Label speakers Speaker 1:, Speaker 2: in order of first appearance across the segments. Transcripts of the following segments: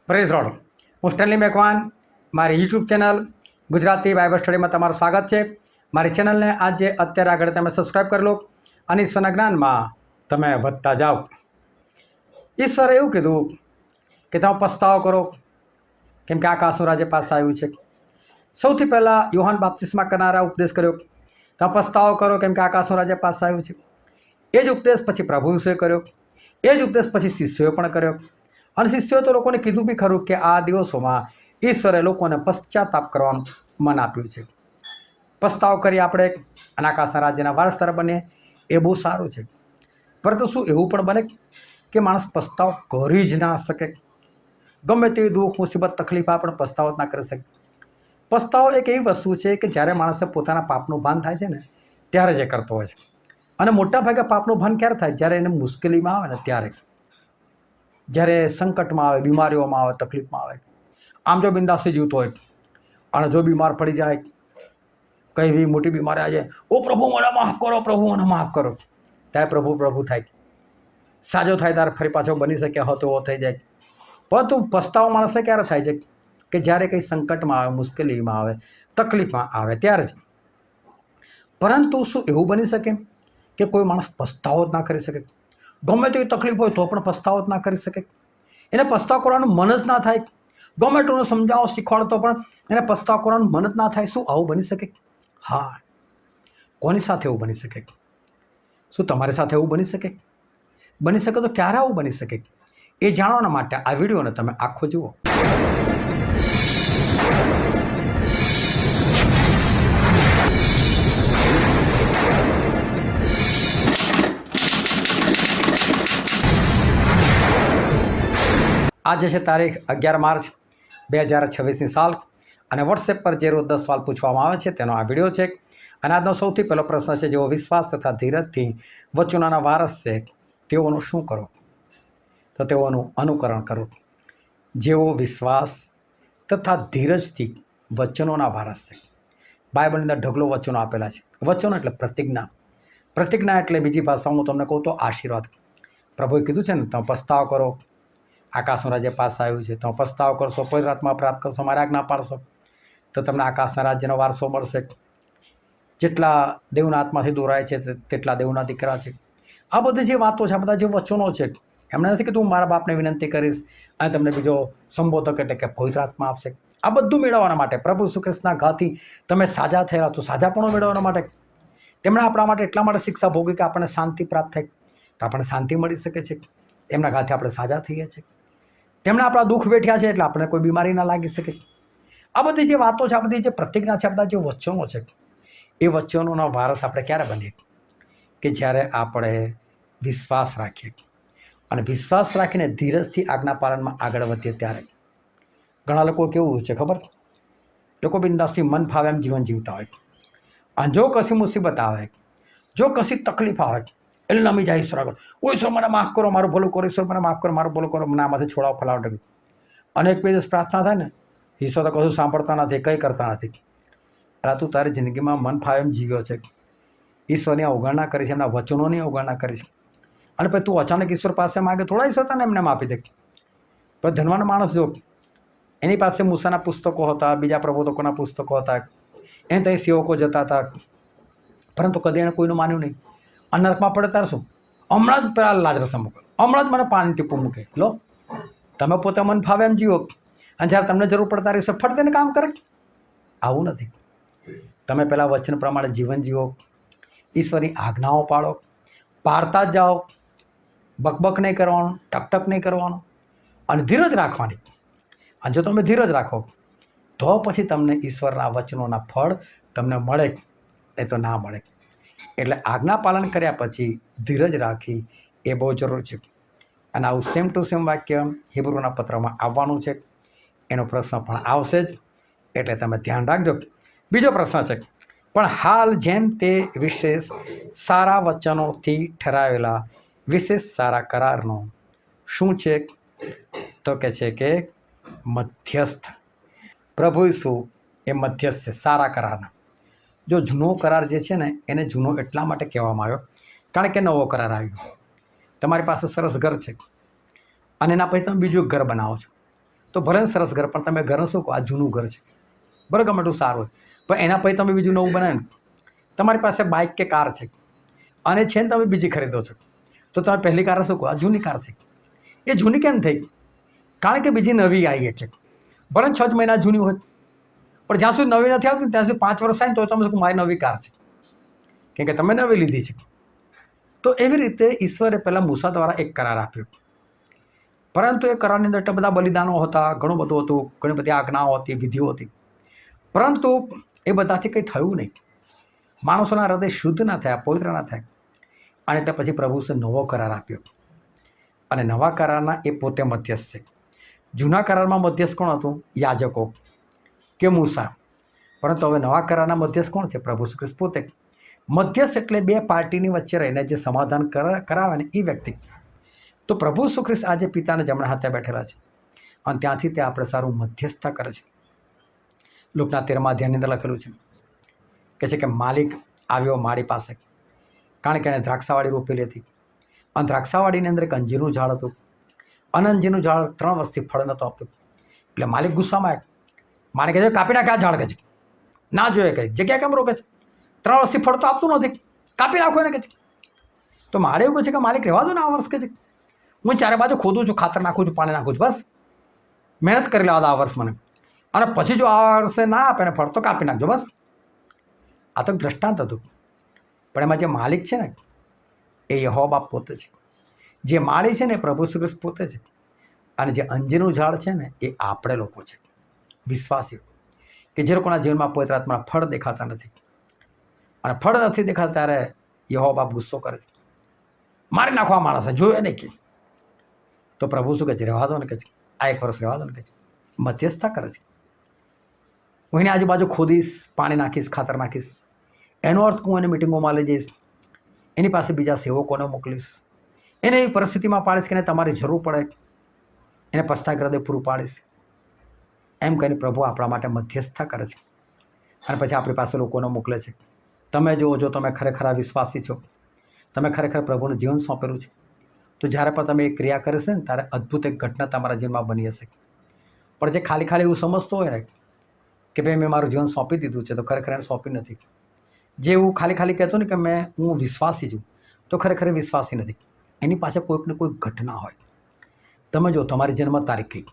Speaker 1: Praise road. હું Stanley Macwan, મારી YouTube channel Gujarati Bible સ્ટડીમાં તમારું સ્વાગત છે. મારી ચેનલને આજે અત્યારે આગળ તમે સબસ્ક્રાઈબ કરી લો અને ઈશ્વરના જ્ઞાનમાં તમે વધતા જાઓ. ઈશ્વરે એવું કીધું કે તમે પસ્તાવો કરો, કેમ કે આકાશનું રાજ્ય પાસે આવ્યું છે. સૌથી પહેલાં યોહાન બાપ્તિસ્મા કરનારા ઉપદેશ કર્યો, તમે પસ્તાવો કરો કેમ કે આકાશનું રાજ્ય પાસે આવ્યું છે. એ જ ઉપદેશ પછી પ્રભુ ઈસુએ કર્યો, એ જ ઉપદેશ પછી શિષ્યોએ પણ કર્યો. અને શિષ્યોએ તો લોકોને કીધું બી ખરું કે આ દિવસોમાં ઈશ્વરે લોકોને પશ્ચાતાપ કરવાનું મન આપ્યું છે. પસ્તાવ કરી આપણે અને આકાશના રાજ્યના વારસદાર બનીએ એ બહુ સારું છે. પરંતુ શું એવું પણ બને કે માણસ પસ્તાવ કરી જ ના શકે? ગમે તે દુઃખ મુસીબત તકલીફ આપણે પસ્તાવ જ ના કરી શકે. પસ્તાવો એક એવી વસ્તુ છે કે જ્યારે માણસે પોતાના પાપનું ભાન થાય છે ને ત્યારે જ એ કરતો હોય છે. અને મોટાભાગે પાપનું ભાન ક્યારે થાય? જ્યારે એને મુશ્કેલીમાં આવે ને ત્યારે, જ્યારે સંકટમાં આવે, બીમારીઓમાં આવે, તકલીફમાં આવે. આમ જો બિંદાસી જીવતો હોય અને જો બીમાર પડી જાય, કઈ એવી મોટી બીમારી આવી જાય, ઓ પ્રભુ મને માફ કરો, પ્રભુ મને માફ કરો, ત્યારે પ્રભુ થાય. સાજો થાય ત્યારે ફરી પાછો બની શકે હતો એવો થઈ જાય. પરંતુ પસ્તાવો માણસે ક્યારે થાય છે? કે જ્યારે કંઈ સંકટમાં આવે, મુશ્કેલીમાં આવે, તકલીફમાં આવે ત્યારે જ. પરંતુ શું એવું બની શકે કે કોઈ માણસ પસ્તાવો જ ના કરી શકે? ગમે તેવી તકલીફ હોય તો પણ પસ્તાવો જ ના કરી શકે? એને પસ્તાવ કરવાનું મન જ ના થાય? ગમે તેનું સમજાવો શીખવાડતો પણ એને પસ્તાવ કરવાનું મન જ ના થાય? શું આવું બની શકે? હા. કોની સાથે એવું બની શકે? શું તમારી સાથે એવું બની શકે? બની શકે તો ક્યારે આવું બની શકે? એ જાણવાના માટે આ વિડીયોને તમે આખો જુઓ. આજે છે તારીખ 11 માર્ચ 2026ની સાલ અને વોટ્સએપ પર જે રોજ 10 સવાલ પૂછવામાં આવે છે તેનો આ વિડીયો છે. અને આજનો સૌથી પહેલો પ્રશ્ન છે, જેઓ વિશ્વાસ તથા ધીરજથી વચનોના વારસ છે તેઓનું શું કરો? તો તેઓનું અનુકરણ કરો. જેઓ વિશ્વાસ તથા ધીરજથી વચનોના વારસ છે. બાઇબલની અંદર ઢગલો વચનો આપેલા છે. વચનો એટલે પ્રતિજ્ઞા. પ્રતિજ્ઞા એટલે બીજી ભાષામાં હું તમને કહું તો આશીર્વાદ. પ્રભુએ કીધું છે ને, તમે પસ્તાવ કરો, આકાશનું રાજ્ય પાસે આવ્યું છે. તમે પસ્તાવ કરશો, પવિત્ર આત્મા પ્રાપ્ત કરશો, મારી આજ્ઞા પાળશો તો તમને આકાશના રાજ્યનો વારસો મળશે. જેટલા દેવના આત્માથી દોરાય છે તેટલા દેવના દીકરા છે. આ બધી જે વાતો છે, આ બધા જે વચનો છે, એમને નથી કે તું મારા બાપને વિનંતી કરીશ અને તમને બીજો સંબોધક એટલે કે પવિત્ર આત્મા આપશે. આ બધું મેળવવાના માટે, પ્રભુ ઈસુ ખ્રિસ્તના ઘાથી તમે સાજા થયેલા, તો સાજાપણું મેળવવાના માટે તેમણે આપણા માટે એટલા માટે શિક્ષા ભોગવી કે આપણને શાંતિ પ્રાપ્ત થાય, તો આપણને શાંતિ મળી શકે છે. એમના ઘાથી આપણે સાજા થઈએ છીએ. તેમણે આપણા દુઃખ વેઠ્યા છે એટલે આપણે કોઈ બીમારી ના લાગી શકે. આ બધી જે વાતો છે, આ બધી જે પ્રતિજ્ઞા છે, આ બધા જે વચનો છે, એ વચનોના વારસ આપણે ક્યારે બનીએ? કે જ્યારે આપણે વિશ્વાસ રાખીએ અને વિશ્વાસ રાખીને ધીરજથી આજ્ઞા પાલનમાં આગળ વધીએ ત્યારે. ઘણા લોકો કેવું છે ખબર? લોકો બિંદાસથી મન ફાવે એમ જીવન જીવતા હોય. અને જો કશી મુસીબત આવે, જો કશી તકલીફ આવે એટલે નમી જાય ઈશ્વર આગળ, ઓ ઈશ્વર મને માફ કરો, મારું ભલું કરો, ઈશ્વર મને માફ કરો, મારું ભલું કરો, મને આમાંથી છોડાવો, ફલાવટ. અનેક બે દિવસ પ્રાર્થના થાય ને, ઈશ્વર તો કશું સાંભળતા નથી, કંઈ કરતા નથી. એટલે તું તારી જિંદગીમાં મન ફાવે એમ જીવ્યો છે, ઈશ્વરની અવગણના કરી છે, એમના વચનોની અવગણના કરી છે. અને પછી તું અચાનક ઈશ્વર પાસે માગે, થોડા ઈશ્વર તને એમને આપી દે. પણ ધનવાન માણસ જો, એની પાસે મૂસાના પુસ્તકો હતા, બીજા પ્રબોધકોના પુસ્તકો હતા, એને ત્યાં સેવકો જતા હતા, પરંતુ કદી એણે કોઈનું માન્યું નહીં. અને નરકમાં પડે ત્યારે શું? હમણાં જ પેલા લાજરસને મોકલો, હમણાં જ મને પાણી ટીપું મૂકે. લો, તમે પોતે મન ફાવે એમ જીવો અને જ્યારે તમને જરૂર પડે ત્યારે ઈશ્વર ફટ દઈને કામ કરે. આવું નથી. તમે પહેલાં વચન પ્રમાણે જીવન જીવો, ઈશ્વરની આજ્ઞાઓ પાળો, પાળતા જ જાઓ, બકબક નહીં કરવાનું, ટકટક નહીં કરવાનું અને ધીરજ રાખવાની. અને જો તમે ધીરજ રાખો તો પછી તમને ઈશ્વરના વચનોના ફળ તમને મળે, નહીં તો ના મળે. એટલે આજ્ઞા પાલન કર્યા પછી ધીરજ રાખી એ બહુ જરૂર છે. અને આવું સેમ ટુ સેમ વાક્ય હિબ્રુના પત્રમાં આવવાનું છે. એનો પ્રશ્ન પણ આવશે જ, એટલે તમે ધ્યાન રાખજો. બીજો પ્રશ્ન છે, પણ હાલ જેમ તે વિશેષ સારા વચનોથી ઠરાવેલા વિશેષ સારા કરારનો શું છે? તો કે છે કે મધ્યસ્થ. પ્રભુ ઈસુ એ મધ્યસ્થ છે સારા કરારના. જો જૂનો કરાર જે છે ને, એને જૂનો એટલા માટે કહેવામાં આવ્યો કારણ કે નવો કરાર આવ્યો. તમારી પાસે સરસ ઘર છે અને એના પછી તમે બીજું ઘર બનાવો છો, તો ભલે ને સરસ ઘર, પણ તમે ઘર શું કહો, આ જૂનું ઘર છે, બરાબર, ગમે એટલું સારું હોય, પણ એના પછી તમે બીજું નવું બનાવે ને. તમારી પાસે બાઇક કે કાર છે અને છે ને તમે બીજી ખરીદો છો, તો તમે પહેલી કાર શું કહો, આ જૂની કાર છે. એ જૂની કેમ થઈ? કારણ કે બીજી નવી આવી એટલે. ભલે 6 મહિના જૂની હોય, પણ જ્યાં સુધી નવી નથી આવતી ત્યાં સુધી 5 વર્ષ થાય ને તો તમે મારી નવી કાર છે, કેમ કે તમે નવી લીધી છે. તો એવી રીતે ઈશ્વરે પહેલાં મૂસા દ્વારા એક કરાર આપ્યો, પરંતુ એ કરારની અંદર એટલા બધા બલિદાનો હતા, ઘણું બધું હતું, ઘણી બધી આજ્ઞાઓ હતી, વિધિઓ હતી, પરંતુ એ બધાથી કંઈ થયું નહીં. માણસોના હૃદય શુદ્ધ ના થયા, પવિત્ર ના થયા. અને એટલે પછી પ્રભુએ નવો કરાર આપ્યો, અને નવા કરારના એ પોતે મધ્યસ્થ છે. જૂના કરારમાં મધ્યસ્થ કોણ હતું? યાજકો કે મૂસા. પરંતુ હવે નવા કરારના મધ્યસ્થ કોણ છે? પ્રભુ શ્રી કૃષ્ણ પોતે. મધ્યસ્થ એટલે બે પાર્ટીની વચ્ચે રહીને જે સમાધાન કરાવે ને એ વ્યક્તિ. તો પ્રભુ શ્રી કૃષ્ણ આજે પિતાને જમણા હાથે બેઠેલા છે, અને ત્યાંથી તે આપણે સારું મધ્યસ્થતા કરે છે. લુકના 13મા અધ્યાયની અંદર લખેલું છે કે માલિક આવ્યો માળી પાસે, કારણ કે એણે દ્રાક્ષાવાડી રોપેલી હતી, અને દ્રાક્ષાવાડીની અંદર એક અંજીરનું ઝાડ હતું, અને અંજીરનું ઝાડ 3 વર્ષથી ફળ નહોતું આપતું. એટલે માલિક ગુસ્સામાં આવ્યો. માલિક કહે છે, કાપી નાખે આ ઝાડ, કહે છે. ના જોઈએ, કહે જગ્યા કેમ રોકે છે? 3 વર્ષથી ફળ તો આપતું નથી, કાપી નાખો એને, કહે છે. તો મારે એવું કહે છે કે માલિક રહેવા દો ને આ વર્ષ, કહે છે. હું ચારે બાજુ ખોદું છું, ખાતર નાખું છું, પાણી નાખું છું, બસ મહેનત કરી લેવા દો આ વર્ષ મને, અને પછી જો આ વર્ષે ના આપે ને ફળ તો કાપી નાખજો, બસ. આ તો દ્રષ્ટાંત હતું, પણ એમાં જે માલિક છે ને એ યહોવા બાપ પોતે છે. જે માળી છે ને એ પ્રભુ શ્રી કૃષ્ણ પોતે છે, અને જે અંજીરનું ઝાડ છે ને એ આપણે લોકો છે, વિશ્વાસીઓ, કે જે લોકોના જીવનમાં પવિત્ર આત્માના ફળ દેખાતા નથી. અને ફળ નથી દેખાતા ત્યારે યહોવા બાપ ગુસ્સો કરે છે, મારી નાખો આ માણસે, જોયો નહીં કે. તો પ્રભુ શું કહે છે? રહેવા દો ને, કહે છે. આ 1 વર્ષ રહેવા દો ને, કહે છે. મધ્યસ્થતા કરે છે. હું એની આજુબાજુ ખોદીશ, પાણી નાખીશ, ખાતર નાખીશ. એનો અર્થ હું એને મિટિંગોમાં લઈ જઈશ, એની પાસે બીજા સેવકોને મોકલીશ, એને એવી પરિસ્થિતિમાં પાડીશ કે એને તમારી જરૂર પડે, એને પસ્તાય હૃદય પૂરું પાડીશ. એમ કહીને પ્રભુ આપણા માટે મધ્યસ્થતા કરે છે, અને પછી આપણી પાસે લોકોને મોકલે છે. તમે જુઓ, જો તમે ખરેખર વિશ્વાસી છો, તમે ખરેખર પ્રભુનું જીવન સોંપેલું છે, તો જ્યારે પણ તમે એ ક્રિયા કરશે ને ત્યારે અદ્ભુત એક ઘટના તમારા જીવનમાં બની હશે. પણ જે ખાલી ખાલી એવું સમજતો હોય ને કે ભાઈ મેં મારું જીવન સોંપી દીધું છે, તો ખરેખર એને સોંપી નથી. જે એવું ખાલી ખાલી કહેતો ને કે હું વિશ્વાસી છું, તો ખરેખર વિશ્વાસી નથી. એની પાસે કોઈક ને કોઈક ઘટના હોય. તમે જો તમારી જન્મ તારીખ કઈ,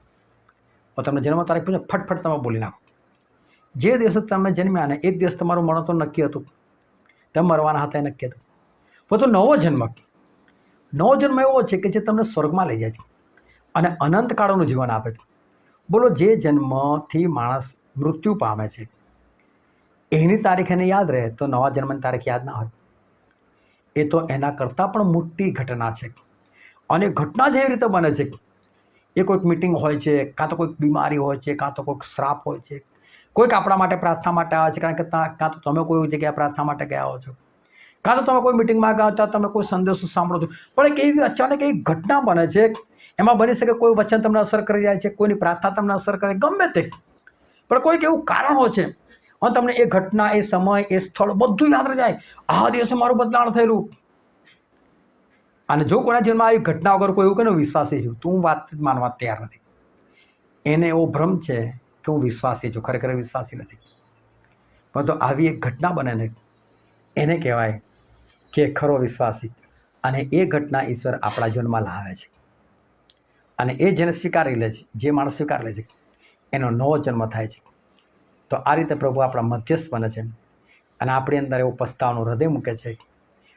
Speaker 1: તો તમને જન્મ તારીખ પૂછે ફટફટ તમે બોલી નાખો. જે દિવસે તમે જન્મ્યા ને એ જ દિવસ તમારું મરણ તો નક્કી હતું, તમે મરવાના હતા એ નક્કી હતું. પરંતુ નવો જન્મ એવો છે કે જે તમને સ્વર્ગમાં લઈ જાય છે અને અનંતકાળનું જીવન આપે છે. બોલો, જે જન્મથી માણસ મૃત્યુ પામે છે એની તારીખ એને યાદ રહે, તો નવા જન્મની તારીખ યાદ ના હોય. એ તો એના કરતાં પણ મોટી ઘટના છે. અને ઘટના જે રીતે બને છે, એ કોઈક મિટિંગ હોય છે, કાં તો કોઈક બીમારી હોય છે, કાં તો કોઈક શ્રાપ હોય છે, કોઈક આપણા માટે પ્રાર્થના માટે આવે છે, કારણ કે કાં તો તમે કોઈ જગ્યાએ પ્રાર્થના માટે ગયા હો છો, કાં તો તમે કોઈ મિટિંગમાં ગયા હતા, તમે કોઈ સંદેશો સાંભળો છો, પણ એક એવી અચાનક એવી ઘટના બને છે, એમાં બની શકે કોઈ વચન તમને અસર કરી જાય છે, કોઈની પ્રાર્થના તમને અસર કરે, ગમે તે, પણ કોઈક એવું કારણ હોય છે અને તમને એ ઘટના, એ સમય, એ સ્થળ બધું યાદ રહી જાય. આ દિવસે મારું બદલાણ થયેલું. અને જો કોઈના જીવનમાં આવી ઘટના વગર કોઈ એવું કહે ને વિશ્વાસી છું, તો હું વાત માનવા તૈયાર નથી. એને એવો ભ્રમ છે કે હું વિશ્વાસી છું, ખરેખર વિશ્વાસી નથી. પરંતુ આવી એક ઘટના બને ને એને કહેવાય કે ખરો વિશ્વાસી. અને એ ઘટના ઈશ્વર આપણા જીવનમાં લાવે છે, અને એ જેને સ્વીકારી લે છે, જે માણસ સ્વીકારી લે છે, એનો નવો જન્મ થાય છે. તો આ રીતે પ્રભુ આપણા મધ્યસ્થ બને છે, અને આપણી અંદર એવો પસ્તાવનું હૃદય મૂકે છે,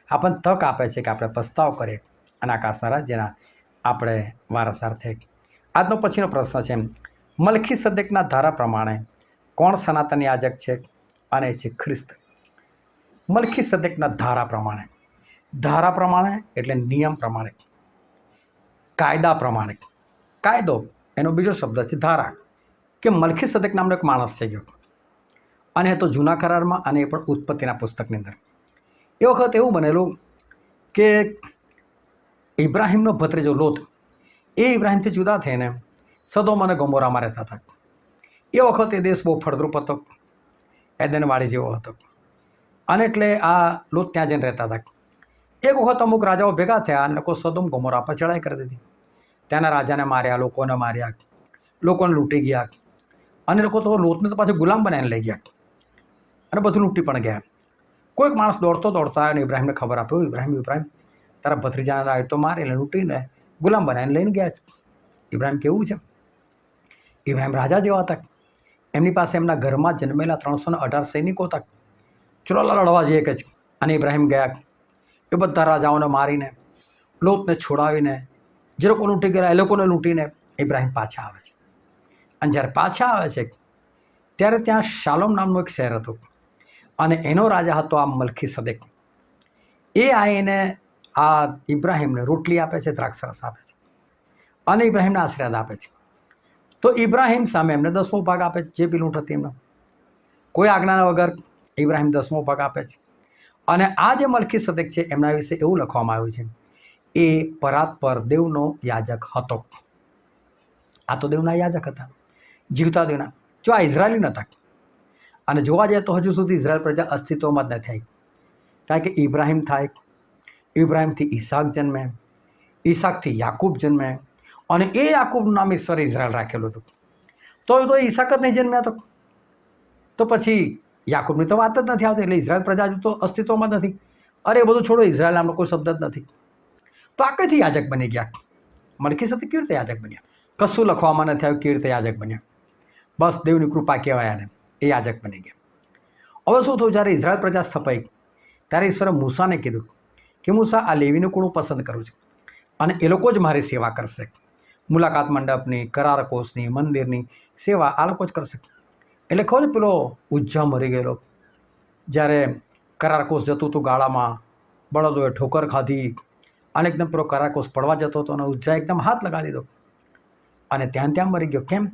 Speaker 1: આપણને તક આપે છે કે આપણે પસ્તાવ કરીએ અને આકાશના રાજ્યના આપણે વારસદાર થઈએ. આજનો પછીનો પ્રશ્ન છે, મલખીસદેકના ધારા પ્રમાણે કોણ સનાતન યાજક છે? અને છે ખ્રિસ્ત. મલખીસદેકના ધારા પ્રમાણે એટલે નિયમ પ્રમાણે, કાયદા પ્રમાણે. કાયદો એનો બીજો શબ્દ છે ધારા, કે મલખીસદેક નામનો એક માણસ થઈ ગયો, અને એ તો જૂના કરારમાં, અને એ પણ ઉત્પત્તિના પુસ્તકની અંદર. એ વખત એવું બનેલું કે ઇબ્રાહિમનો ભત્રીજો લોત, એ ઇબ્રાહિમથી જુદા થઈને સદોમ અને ગોમોરામાં રહેતા હતા. એ વખત એ દેશ બહુ ફળદ્રુપ હતો, એદનવાડી જેવો હતો, અને એટલે આ લોત ત્યાં જઈને રહેતા હતા. એક વખત અમુક રાજાઓ ભેગા થયા અને લોકો સદોમ ગોમોરા પર ચડાઈ કરી દીધી. ત્યાંના રાજાને માર્યા, લોકોને માર્યા, લોકોને લૂંટી ગયા અને લોકો તો લોટને તો પાછું ગુલામ બનાવીને લઈ ગયા અને બધું લૂંટી પણ ગયા. કોઈક માણસ દોડતો આવ્યો અને ઇબ્રાહિમને ખબર આપ્યો, ઇબ્રાહિમ તારા ભત્રીજાના રાય તો મારે એટલે લૂંટીને ગુલામ બનાવીને લઈને ગયા છે. ઇબ્રાહિમ કેવું છે? ઇબ્રાહિમ રાજા જેવા હતા. એમની પાસે એમના ઘરમાં જન્મેલા 318 સૈનિકો હતા. ચલો લડવા જઈએ કે છે. અને ઇબ્રાહિમ ગયા. એ બધા રાજાઓને મારીને લોટને છોડાવીને જે લોકો લૂંટી ગયેલા એ લોકોને લૂંટીને ઇબ્રાહિમ પાછા આવે છે. અને જ્યારે પાછા આવે છે ત્યારે ત્યાં શાલોમ નામનું એક શહેર હતું અને એનો રાજા હતો આ મલ્ખીસદેક. એ આવીને આ ઇબ્રાહિમને રોટલી આપે છે, દ્રાક્ષરસ આપે છે અને ઇબ્રાહિમને આશીર્વાદ આપે છે. તો ઇબ્રાહિમ સામે એમને 10મો ભાગ આપે છે. જે બી લૂંટ હતી એમનો કોઈ આજ્ઞા વગર ઇબ્રાહિમ 10મો ભાગ આપે છે. અને આ જે મલ્ખીસદેક છે એમના વિશે એવું લખવામાં આવ્યું છે, એ પરાત્પર દેવનો યાજક હતો. આ તો દેવના યાજક હતા, જીવતા દેવના. જો આ ઇઝરાયલી નહોતા. અને જોવા જાય તો હજુ સુધી ઇઝરાયલ પ્રજા અસ્તિત્વમાં જ નથી આવી. કારણ કે ઇબ્રાહિમ થાય, ઇબ્રાહિમથી ઈસાક જન્મે, ઈસાકથી યાકૂબ જન્મે અને એ યાકૂબનું નામ ઈશ્વરે ઇઝરાયલ રાખેલું હતું. તો ઈસાક જ નહીં જન્મ્યા તો પછી યાકૂબની તો વાત જ નથી આવતી. એટલે ઇઝરાયલ પ્રજા હજુ તો અસ્તિત્વમાં જ નથી. અરે એ બધું છોડો, ઇઝરાયલ નામનો કોઈ શબ્દ જ નથી. તો આ કઈથી યાજક બની ગયા? મલ્ખીસદેક કેવી રીતે યાજક બન્યા? કશું લખવામાં નથી આવ્યું કેવી રીતે યાજક બન્યા. બસ દેવની કૃપા કહેવાય આને, એ યાજક બની ગયા. હવે શું થયું? જ્યારે ઇઝરાયલ પ્રજા સ્થપાઈ ત્યારે ઈશ્વરે મૂસાને કીધું કે મૂસા, આ લેવીનું કુળ પસંદ કરું છું અને એ લોકો જ મારી સેવા કરશે. મુલાકાત મંડપની, કરાર કોષની, મંદિરની સેવા આ લોકો જ કરશે. એટલે ખબર છે પેલો ઉજ્જા મરી ગયેલો, જ્યારે કરાર કોષ જતું હતું ગાળામાં, બળદોએ ઠોકર ખાધી અને એકદમ પેલો કરાર કોષ પડવા જતો હતો અને ઉજ્જા એકદમ હાથ લગાવી દીધો અને ત્યાં મરી ગયો. કેમ?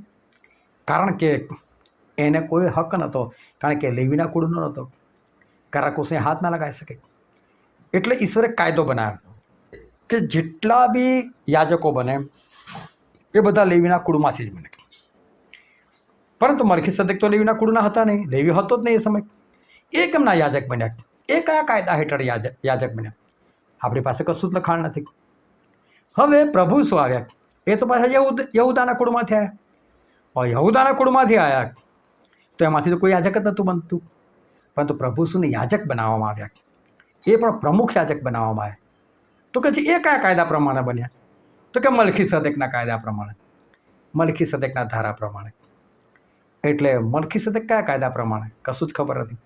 Speaker 1: કારણ કે એને કોઈ હક નહોતો, કારણ કે લેવીના કુળનો નહોતો. કરાર કોષને હાથ ના લગાવી શકે. એટલે ઈશ્વરે કાયદો બનાવ્યો કે જેટલા બી યાજકો બને એ બધા લેવીના કુળમાંથી જ બને. પરંતુ મલ્ખીસદેક તો લેવીના કુળના હતા નહીં, લેવી હતો જ નહીં એ સમય. એ કેમના યાજક બન્યા? એ કયા કાયદા હેઠળ યાજક બન્યા? આપણી પાસે કશું જ લખાણ નથી. હવે પ્રભુ શું આવ્યા? એ તો પાછા યહૂદાના કુળમાંથી આવ્યા. યહૂદાના કુળમાંથી આવ્યા તો એમાંથી તો કોઈ યાજક જ નહોતું બનતું. પરંતુ પ્રભુ શુંને યાજક બનાવવામાં આવ્યા, એ પણ પ્રમુખ યાજક બનાવવામાં આવ્યા. તો કે એ કયા કાયદા પ્રમાણે બન્યા? તો કે મલ્ખીસદેકના કાયદા પ્રમાણે, મલ્ખીસદેકના ધારા પ્રમાણે. એટલે મલ્ખીસદેક કયા કાયદા પ્રમાણે? કશું જ ખબર નથી.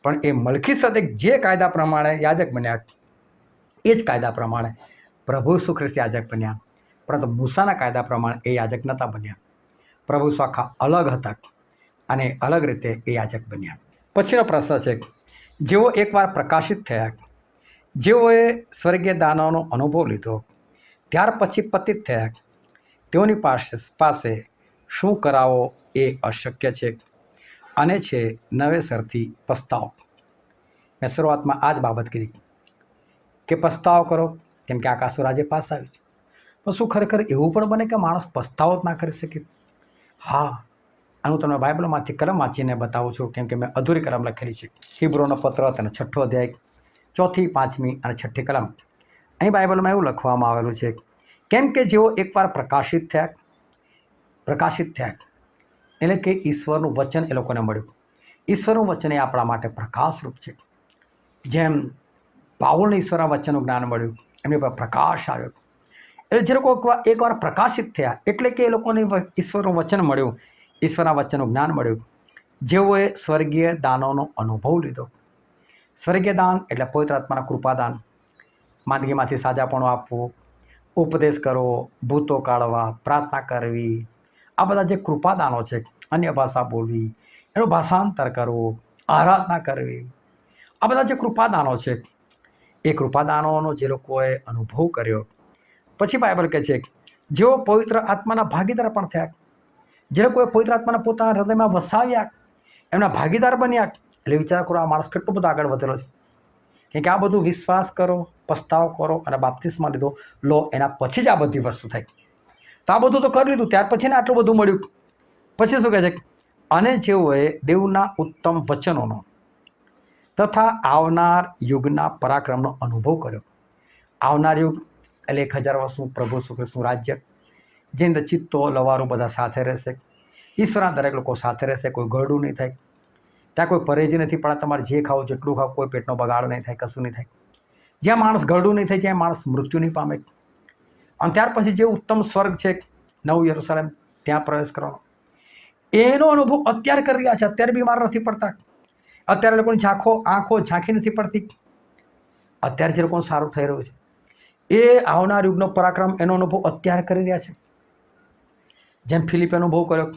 Speaker 1: પણ એ મલ્ખીસદેક જે કાયદા પ્રમાણે યાજક બન્યા એ જ કાયદા પ્રમાણે પ્રભુ ઈસુ ખ્રિસ્ત યાજક બન્યા. પરંતુ મૂસાના કાયદા પ્રમાણે એ યાજક નહોતા બન્યા. પ્રભુ ઈસુ આખા અલગ હતા અને અલગ રીતે એ યાજક બન્યા. પછીનો પ્રશ્ન છે, જેઓ એકવાર પ્રકાશિત થયા, જેઓએ સ્વર્ગીય દાનવનો અનુભવ લીધો, ત્યાર પછી પતિત થયા, તેઓની પાસે શું કરાવો એ અશક્ય છે અને છે નવેસરથી પસ્તાવો. મેં શરૂઆતમાં આ જ બાબત કીધી કે પસ્તાવો કરો, કેમ કે આકાશનું રાજ્ય પાસ આવ્યું છે. તો શું ખરેખર એવું પણ બને કે માણસ પસ્તાવો જ ના કરી શકે? હા, હું તમને બાઇબલમાંથી કલમ વાંચીને બતાવું છું, કેમ કે મેં અધૂરી કલમ લખેલી છે. હિબ્રોનો પત્ર તેનો 6ઠ્ઠો અધ્યાય 4થી 5મી અને 6ઠ્ઠી કલમ. અહીં બાઇબલમાં એવું લખવામાં આવેલું છે, કેમ કે જેઓ એકવાર પ્રકાશિત થયા એટલે કે ઈશ્વરનું વચન એ લોકોને મળ્યું. ઈશ્વરનું વચન એ આપણા માટે પ્રકાશરૂપ છે. જેમ પાઉલને ઈશ્વરના વચનનું જ્ઞાન મળ્યું, એમની પર પ્રકાશ આવ્યો. એટલે જે લોકો એકવાર પ્રકાશિત થયા એટલે કે એ લોકોને ઈશ્વરનું વચન મળ્યું, ઈશ્વરના વચનનું જ્ઞાન મળ્યું. જેઓએ સ્વર્ગીય દાનોનો અનુભવ લીધો. સ્વર્ગીય દાન એટલે પવિત્ર આત્માના કૃપાદાન, માંદગીમાંથી સાજાપણું આપવું, ઉપદેશ કરવો, ભૂતો કાઢવા, પ્રાર્થના કરવી, આ બધા જે કૃપાદાનો છે, અન્ય ભાષા બોલવી, એનું ભાષાંતર કરવું, આરાધના કરવી, આ બધા જે કૃપાદાનો છે, એ કૃપાદાનોનો જે લોકોએ અનુભવ કર્યો, પછી બાઇબલ કહે છે જેઓ પવિત્ર આત્માના ભાગીદાર પણ થયા. જે લોકોએ પવિત્ર આત્માના પોતાના હૃદયમાં વસાવ્યા, એમના ભાગીદાર બન્યા. એટલે વિચાર કરો, આ માણસ કેટલો બધો આગળ વધેલો છે. કેમ કે આ બધું વિશ્વાસ કરો, પસ્તાવો કરો અને બાપ્તિસ્મા લીધો લો, એના પછી જ આ બધી વસ્તુ થાય. તો આ બધું તો કરી લીધું, ત્યાર પછી ને આટલું બધું મળ્યું. પછી શું કહે છે? અને જેઓએ દેવના ઉત્તમ વચનોનો તથા આવનાર યુગના પરાક્રમનો અનુભવ કર્યો. આવનાર યુગ એટલે 1000 વર્ષનું પ્રભુ ઈસુ ખ્રિસ્તનું રાજ્ય. જેની અંદર ચિત્તો લવારો બધા સાથે રહેશે. ઈશ્વરના દરેક લોકો સાથે રહેશે, કોઈ ગરડું નહીં થાય, ત્યાં કોઈ પરેજી નથી પડે, તમારે જે ખાવું જેટલું ખાવ, કોઈ પેટનો બગાડો નહીં થાય, કશું નહીં થાય. જ્યાં માણસ ગરડું નહીં થાય ત્યાં માણસ મૃત્યુ નહીં પામે. અને ત્યાર પછી જે ઉત્તમ સ્વર્ગ છે નવું યરુશલેમ, ત્યાં પ્રવેશ કરવાનો, એનો અનુભવ અત્યારે કરી રહ્યા છે. અત્યારે બીમાર નથી પડતા, અત્યારે લોકોની આંખો ઝાંખી નથી પડતી, અત્યારે જે લોકોનું સારું થઈ રહ્યું છે એ આવનાર યુગનો પરાક્રમ, એનો અનુભવ અત્યારે કરી રહ્યા છે. જેમ ફિલિપે અનુભવ કર્યો,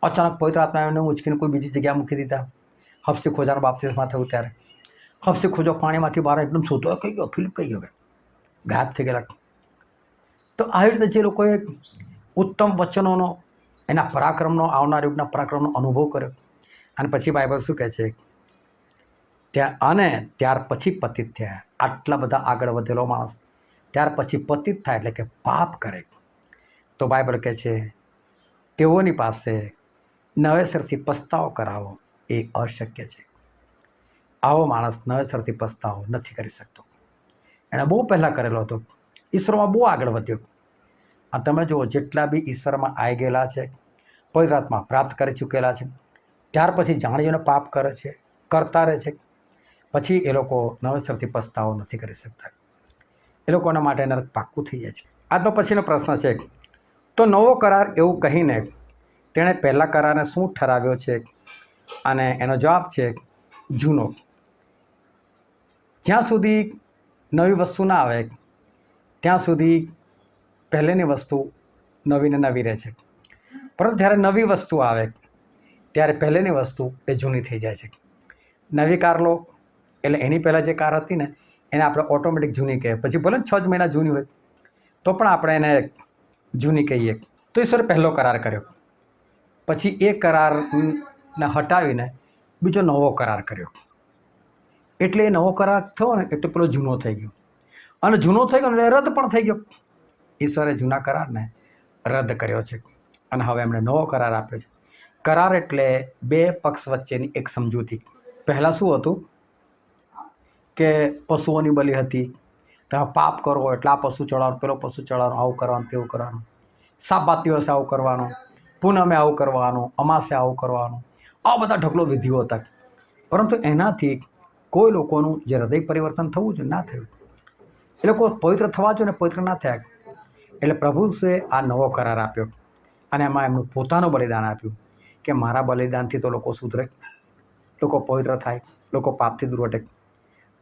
Speaker 1: અચાનક પવિત્ર આત્મા એમને ઉંચકીને કોઈ બીજી જગ્યાએ મૂકી દીધા. હફસી ખોજાનો બાપ્તિસ્મા થયું ત્યારે હફસી ખોજો પાણીમાંથી બહાર એકદમ શોધો કઈ ગયો, ફિલિપ કઈ ગયો, ગાયબ થઈ ગયેલા. તો આવી રીતે જે લોકોએ ઉત્તમ વચનોનો, એના પરાક્રમનો, આવનાર યુગના પરાક્રમનો અનુભવ કર્યો, અને પછી બાઇબલ શું કહે છે, ત્યાર પછી પતિત થયા. આટલા બધા આગળ વધેલો માણસ ત્યાર પછી પતિત થાય એટલે કે પાપ કરે, તો બાઇબલ કહે છે તેઓની પાસે નવેસરથી પસ્તાવો કરાવો એ અશક્ય છે. આવો માણસ નવેસરથી પસ્તાવો નથી કરી શકતો. એણે બહુ પહેલાં કરેલો હતો, ઈશ્વરમાં બહુ આગળ વધ્યો. અને તમે જુઓ, જેટલા બી ઈશ્વરમાં આવી ગયેલા છે, પવિત્ર આત્મા પ્રાપ્ત કરી ચૂકેલા છે, ત્યાર પછી જાણીને પાપ કરે છે, કરતા રહે છે, પછી એ લોકો નવેસરથી પસ્તાવો નથી કરી શકતા. એ લોકોના માટે નરક પાક્કું થઈ જાય છે. આ તો પછીનો પ્રશ્ન છે, તો નવો કરાર એવું કહીને તેણે પહેલા કરારને શું ઠરાવ્યો છે? અને એનો જવાબ છે જૂનો. જ્યાં સુધી નવી વસ્તુ ના આવે ત્યાં સુધી પહેલેની વસ્તુ નવી ને નવી રહે છે, પરંતુ જ્યારે નવી વસ્તુ આવે ત્યારે પહેલેની વસ્તુ એ જૂની થઈ જાય છે. નવી કાર લો એટલે એની પહેલાં જે કાર હતી ને એને આપણે ઓટોમેટિક જૂની કહીએ, પછી ભલે 6 જ મહિના જૂની હોય તો પણ આપણે એને જૂની કહીએ. તો ઈશ્વરે પહેલો કરાર કર્યો, પછી એ કરારને હટાવીને બીજો નવો કરાર કર્યો, એટલે એ નવો કરાર થયો ને એટલે પેલો જૂનો થઈ ગયો, અને જૂનો થઈ ગયો એટલે રદ પણ થઈ ગયો. ઈશ્વરે જૂના કરારને રદ કર્યો છે અને હવે એમણે નવો કરાર આપ્યો છે. કરાર એટલે બે પક્ષ વચ્ચેની એક સમજૂતી. પહેલાં શું હતું કે પશુઓની બલિ હતી, તમે પાપ કરો એટલે આ પશુ ચડાવવાનું, પેલો પશુ ચડાવવાનું, આવું કરવાનું, તેવું કરવાનું, સાબાત દિવસે આવું કરવાનું, પૂનમે આવું કરવાનું, અમાસે આવું કરવાનું, આ બધા ઢગલો વિધિઓ હતા. પરંતુ એનાથી કોઈ લોકોનું જે હૃદય પરિવર્તન થવું જોઈએ ના થયું. એ લોકો પવિત્ર થવા જોઈએ ને પવિત્ર ના થયા. એટલે પ્રભુએ આ નવો કરાર આપ્યો અને એમાં એમનું પોતાનું બલિદાન આપ્યું કે મારા બલિદાનથી તો લોકો સુધરે, લોકો પવિત્ર થાય, લોકો પાપથી દૂર હટે.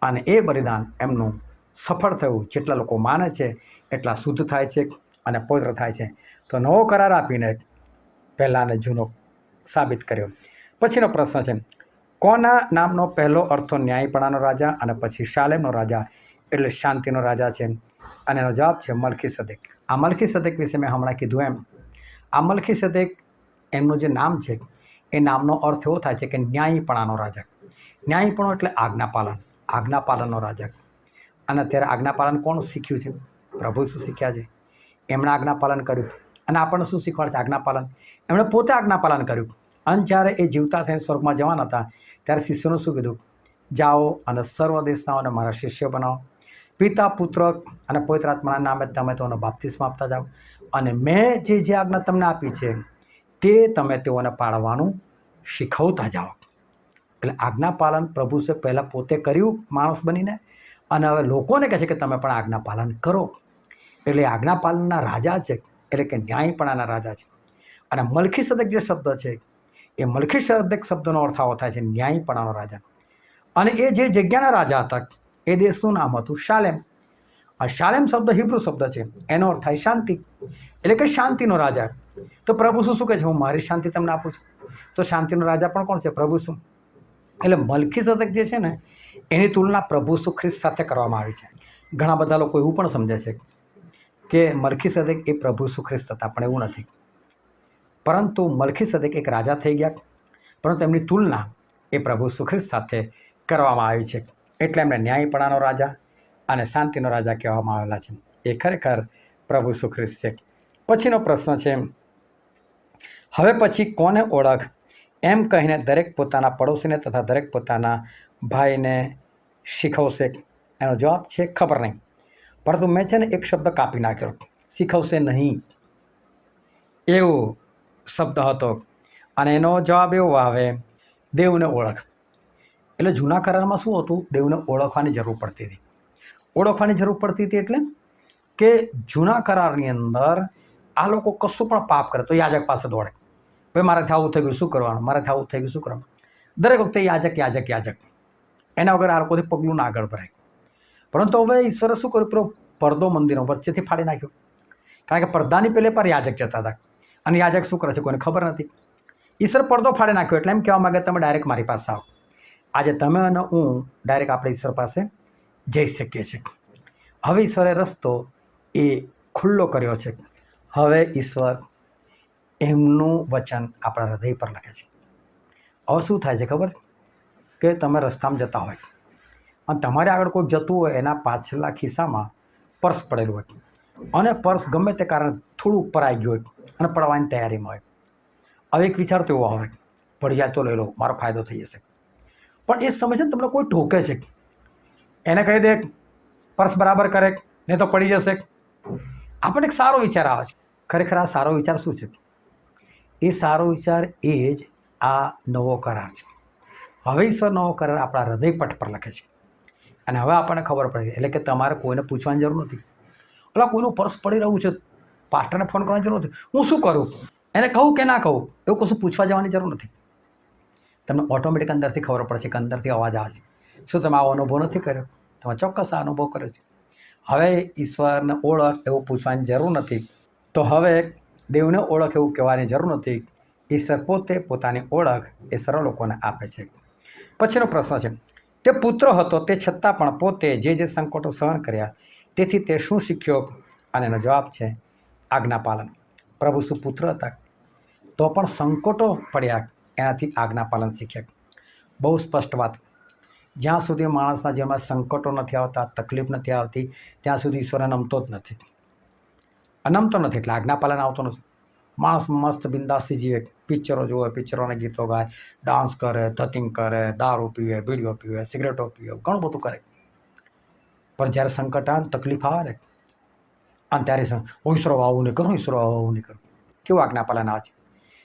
Speaker 1: અને એ બલિદાન એમનું સફળ થયું. જેટલા લોકો માને છે એટલા શુદ્ધ થાય છે અને પવિત્ર થાય છે. તો નવો કરાર આપીને પહેલાંને જૂનો સાબિત કર્યો. પછીનો પ્રશ્ન છે, કોના નામનો પહેલો અર્થો ન્યાયપણાનો રાજા અને પછી શાલેમનો રાજા એટલે શાંતિનો રાજા છે? અને એનો જવાબ છે મલ્કીસદેક. આ મલ્કીસદેક વિશે મેં હમણાં કીધું એમ, આ મલ્કીસદેક એમનું જે નામ છે એ નામનો અર્થ એવો થાય છે કે ન્યાયીપણાનો રાજા. ન્યાયીપણો એટલે આજ્ઞાપાલન, આજ્ઞાપાલનનો રાજા. અને અત્યારે આજ્ઞાપાલન કોણ શીખ્યું છે? પ્રભુ શું શીખ્યા છે? એમણે આજ્ઞાપાલન કર્યું. અને આપણને શું શીખવાડે છે? આજ્ઞાપાલન. એમણે પોતે આજ્ઞાપાલન કર્યું. અને જ્યારે એ જીવતા થઈને સ્વર્ગમાં જવાના હતા ત્યારે શિષ્યોનું શું કીધું? જાઓ અને સર્વ દેશનાઓને મારા શિષ્ય બનાવો, પિતા, પુત્ર અને પવિત્ર આત્માના નામે તમે તેઓને બાપ્તિસ્મા આપતા જાઓ, અને મેં જે આજ્ઞા તમને આપી છે તે તમે તેઓને પાળવાનું શીખવતા જાઓ. એટલે આજ્ઞાપાલન પ્રભુએ પહેલાં પોતે કર્યું માણસ બનીને, અને હવે લોકોને કહે છે કે તમે પણ આજ્ઞાપાલન કરો. એટલે આજ્ઞાપાલનના રાજા છે, એટલે કે ન્યાયપણાના રાજા છે. અને મલ્કીસદેક જે શબ્દ છે એ મલ્કીસદેક શબ્દનો અર્થ આવો થાય છે ન્યાયપણાનો રાજા. અને એ જે જગ્યાના રાજા હતા એ દેશનું નામ હતું શાલેમ. આ શાલેમ શબ્દ હિબ્રુ શબ્દ છે, એનો અર્થ થાય શાંતિ, એટલે કે શાંતિનો રાજા. તો પ્રભુ શું કહે છે? હું મારી શાંતિ તમને આપું છું. તો શાંતિનો રાજા પણ કોણ છે? પ્રભુ શું. એટલે મલ્કીસદેક જે છે ને એની તુલના પ્રભુ ઈસુ ખ્રિસ્ત સાથે કરવામાં આવી છે. ઘણા બધા લોકો એવું પણ સમજે છે કે મલ્કીસદેક એ પ્રભુ ઈસુ ખ્રિસ્ત હતા, પણ એવું નથી. પરંતુ મલ્કીસદેક એક રાજા થઈ ગયા, પરંતુ એમની તુલના એ પ્રભુ ઈસુ ખ્રિસ્ત સાથે કરવામાં આવી છે. એટલે એમને ન્યાયપણાનો રાજા અને શાંતિનો રાજા કહેવામાં આવેલા છે. એ ખરેખર પ્રભુ ઈસુ ખ્રિસ્ત છે. પછીનો પ્રશ્ન છે, હવે પછી કોને ઓળખ એમ કહીને દરેક પોતાના પડોશીને તથા દરેક પોતાના ભાઈને શીખવશે? એનો જવાબ છે ખબર નહીં. પરંતુ મેં છે ને એક શબ્દ કાપી નાખ્યો, શીખવશે નહીં. એવો શબ્દ હતો. અને એનો જવાબ એવો આવે, દેવને ઓળખ. એટલે જૂના કરારમાં શું હતું? દેવને ઓળખવાની જરૂર પડતી હતી. ઓળખવાની જરૂર પડતી હતી એટલે કે જૂના કરારની અંદર આ લોકો કશું પણ પાપ કરે તો યાજક પાસે દોડે. ભાઈ મારાથી આવું થઈ ગયું, શું કરવાનું? મારાથી આવું થઈ ગયું, શું કરવાનું? દરેક વખતે યાજક યાજક યાજક. એના વગર આ લોકોથી પગલું ના આગળ ભરાય. પરંતુ હવે ઈશ્વરે શું કર્યું? પેલો પડદો મંદિરનો વચ્ચેથી ફાડી નાખ્યો. કારણ કે પડદાની પેલે પર યાજક જતા હતા અને યાજક શું કરે છે કોઈને ખબર નથી. ઈશ્વર પડદો ફાડી નાખ્યો એટલે એમ કહેવા માંગે તમે ડાયરેક્ટ મારી પાસે આવો. આજે તમે અને હું ડાયરેક્ટ આપણે ઈશ્વર પાસે જઈ શકીએ છીએ. હવે ઈશ્વરે રસ્તો એ ખુલ્લો કર્યો છે. હવે ઈશ્વર એમનું વચન આપણા હૃદય પર લખે છે. હવે શું થાય છે ખબર? કે તમે રસ્તામાં જતા હોય અને તમારે આગળ કોઈ જતું હોય, એના પાછલા ખિસ્સામાં પર્સ પડેલું હોય અને પર્સ ગમે તે કારણે થોડું ઉપર આવી ગયું હોય અને પડવાની તૈયારીમાં હોય. હવે એક વિચાર તો એવો આવે, પડી જાય તો લઈ લો, મારો ફાયદો થઈ જશે. પણ એ સમય છે ને તમને કોઈ ઠોકે છે, એને કહી દે પર્સ બરાબર કરે, નહીં તો પડી જશે. આપણને એક સારો વિચાર આવે છે. ખરેખર આ સારો વિચાર શું છે? એ સારો વિચાર એ જ આ નવો કરાર છે. હવે ઈશ્વર નવો કરાર આપણા હૃદયપટ પર લખે છે અને હવે આપણને ખબર પડે. એટલે કે તમારે કોઈને પૂછવાની જરૂર નથી. એટલે કોઈનું પર્સ પડી રહ્યું છે, પાસ્ટરને ફોન કરવાની જરૂર નથી. હું શું કરું? એને કહું કે ના કહું? એવું કશું પૂછવા જવાની જરૂર નથી. તમને ઓટોમેટિક અંદરથી ખબર પડે છે કે અંદરથી અવાજ આવે છે. શું તમે આવો અનુભવ નથી કર્યો? તમે ચોક્કસ આ અનુભવ કર્યો છે. હવે ઈશ્વરને ઓળખ એવું પૂછવાની જરૂર નથી. તો હવે દેવને ઓળખ એવું કહેવાની જરૂર નથી. ઈશ્વર પોતે પોતાની ઓળખ એ સરળ લોકોને આપે છે. પછીનો પ્રશ્ન છે, તે પુત્ર હતો તે છતાં પણ પોતે જે સંકટો સહન કર્યા તેથી તે શું શીખ્યો? અને એનો જવાબ છે આજ્ઞાપાલન. પ્રભુ શું પુત્ર હતા તો પણ સંકટો પડ્યા, એનાથી આજ્ઞાપાલન શીખ્યા. બહુ સ્પષ્ટ વાત. જ્યાં સુધી માણસના જેમાં સંકટો નથી આવતા, તકલીફ નથી આવતી, ત્યાં સુધી ઈશ્વર નમતો જ નથી. અનમતો નથી એટલે આજ્ઞાપાલન આવતો નથી. માણસ મસ્ત બિંદાસથી જીવે, પિક્ચરો જોવે, પિક્ચરોને ગીતો ગાય, ડાન્સ કરે, ધતિંગ કરે, દારૂ પીવે, બીડીઓ પીવે, સિગરેટો પીવે, ઘણું બધું કરે. પણ જ્યારે સંકટ આવે, તકલીફ આવે ને, અને ત્યારે ઈશ્વર આવું નહીં કરું, ઈશ્વર આવું નહીં કરું. કેવું આજ્ઞાપાલન આવે છે?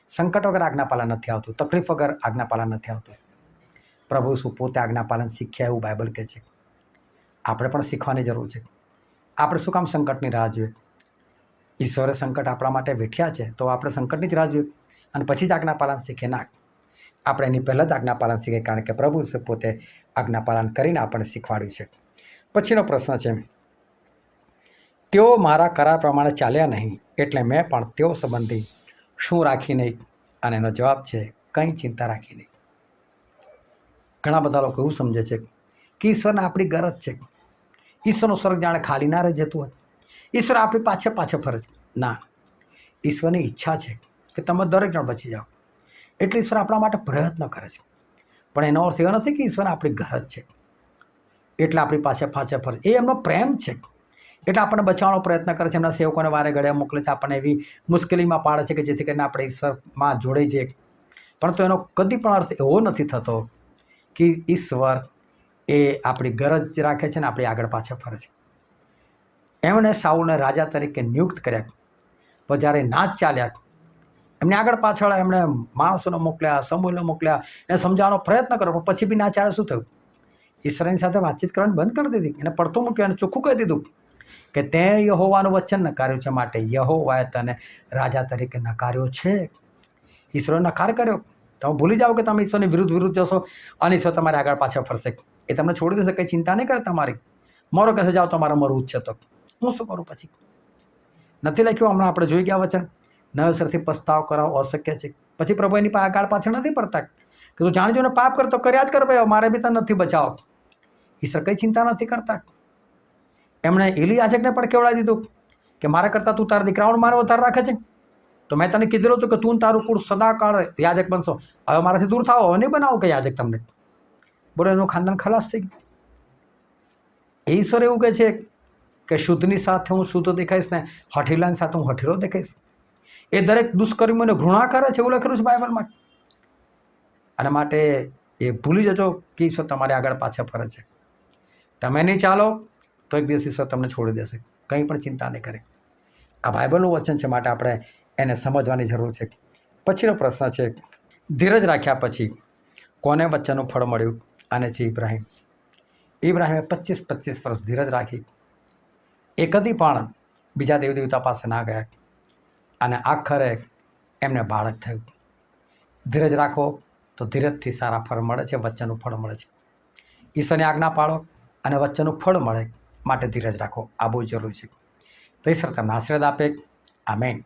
Speaker 1: સંકટ વગર આજ્ઞાપાલન નથી આવતું, તકલીફ વગર આજ્ઞાપાલન નથી આવતું. પ્રભુ શું પોતે આજ્ઞાપાલન શીખ્યા એવું બાઇબલ કહે છે. આપણે પણ શીખવાની જરૂર છે. આપણે શું કામ સંકટની રાહ જોઈએ? ઈશ્વરે સંકટ આપણા માટે વેઠ્યા છે તો આપણે સંકટની જ રાહ જોઈએ અને પછી જ આજ્ઞાપાલન શીખે ના. આપણે એની પહેલાં જ આજ્ઞાપાલન શીખે, કારણ કે પ્રભુ પોતે આજ્ઞાપાલન કરીને આપણને શીખવાડ્યું છે. પછીનો પ્રશ્ન છે, તેઓ મારા કરાર પ્રમાણે ચાલ્યા નહીં એટલે મેં પણ તેઓ સંબંધી શું રાખી નહીં? અને એનો જવાબ છે કંઈ ચિંતા રાખી નહીં. ઘણા બધા લોકો એવું સમજે છે કે ઈશ્વરને આપણી ગરજ છે. ઈશ્વરનું સ્વર્ગ જાણે ખાલી ના રહી જતું હોય. ઈશ્વર આપણી પાછળ ફરે છે. ના, ઈશ્વરની ઈચ્છા છે કે તમે દરેક જણ બચી જાઓ. એટલે ઈશ્વર આપણા માટે પ્રયત્ન કરે છે. પણ એનો અર્થ એવો નથી કે ઈશ્વર આપણી ગરજ છે એટલે આપણી પાછળ ફરે. એ એમનો પ્રેમ છે એટલે આપણને બચાવવાનો પ્રયત્ન કરે છે. એમના સેવકોને વારે ઘડે મોકલે છે, આપણને એવી મુશ્કેલીમાં પાડે છે કે જેથી કરીને આપણે ઈશ્વરમાં જોડાઈ જઈએ. પરંતુ એનો કદી પણ અર્થ એવો નથી થતો કે ઈશ્વર એ આપણી ગરજ રાખે છે ને આપણી આગળ પાછળ ફરે છે. એમણે સાઉલને રાજા તરીકે નિયુક્ત કર્યા, પણ જ્યારે ના જ ચાલ્યા, એમને આગળ પાછળ એમણે માણસોને મોકલ્યા, સમૂહને મોકલ્યા, એને સમજાવવાનો પ્રયત્ન કર્યો, પણ પછી બી ના ચાલે. શું થયું? ઈશ્વરની સાથે વાતચીત કરવાની બંધ કરી દીધી. એને પડતો મૂક્યો અને ચોખ્ખું કહી દીધું કે તે યહોવાનું વચન નકાર્યું છે, માટે યહોવાએ તને રાજા તરીકે નકાર્યો છે. ઈશ્વરે નકાર કર્યો. તમે ભૂલી જાઓ કે તમે ઈશ્વરની વિરુદ્ધ જશો અને ઈશ્વર તમારે આગળ પાછળ ફરશે. એ તમને છોડી દેશે, કંઈ ચિંતા નહીં કરે તમારી. મારો કહેશે જાઓ, તમારે મરવું જ છે તો હું શું કરું? પછી નથી લખ્યું? હમણાં આપણે જોઈ ગયા વચન, નવેસરથી પસ્તાવ કરાવો અશક્ય છે. પછી પ્રભુ એની આગળ પાછળ નથી પડતા કે તું જાણજો ને પાપ કરતો કર્યા જ કર ભાઈ, મારે બી તને નથી બચાવો. ઈશ્વર કંઈ ચિંતા નથી કરતા. એમણે એલી યાજકને પણ કેવડાવી દીધું કે મારા કરતાં તું તારા દીકરાઓને મારે વધારે રાખે છે. તો મેં તને કીધેલું હતું કે તું તારું કુળ સદાકાળ યાજક બનશો. હવે મારાથી દૂર થાઓ, હવે નહીં બનાવો કે યાજક તમને. બોલો, એનું ખાનદાન ખલાસ થઈ ગયું. ઈશ્વર એવું કહે છે કે શુદ્ધની સાથે હું શુદ્ધ દેખાઈશ ને હઠીલાની સાથે હું હઠીલો દેખાઈશ. એ દરેક દુષ્કર્મીઓને ઘૃણા કરે છે એવું લખેલું છે બાઇબલમાં. અને માટે એ ભૂલી જજો કે ઈશ્વર તમારી આગળ પાછળ ફરે છે. તમે નહીં ચાલો તો એક દિવસ ઈશ્વર તમને છોડી દેશે. કંઈ પણ ચિંતા નહીં કરે. આ બાઇબલનું વચન છે, માટે આપણે એને સમજવાની જરૂર છે. પછીનો પ્રશ્ન છે, ધીરજ રાખ્યા પછી કોને વચ્ચેનું ફળ મળ્યું? અને છે ઇબ્રાહિમ. ઇબ્રાહિમે 25 વર્ષ ધીરજ રાખી. એ કદી પણ બીજા દેવદેવતા પાસે ના ગયા અને આખરે એમને બાળક થયું. ધીરજ રાખો તો ધીરજથી સારા ફળ મળે છે, વચ્ચેનું ફળ મળે છે. ઈશ્વરની આજ્ઞા પાળો અને વચ્ચેનું ફળ મળે માટે ધીરજ રાખો. આ બહુ જરૂરી છે. તો ઈશ્વર તમને આશીર્વાદ આપે. આમેન.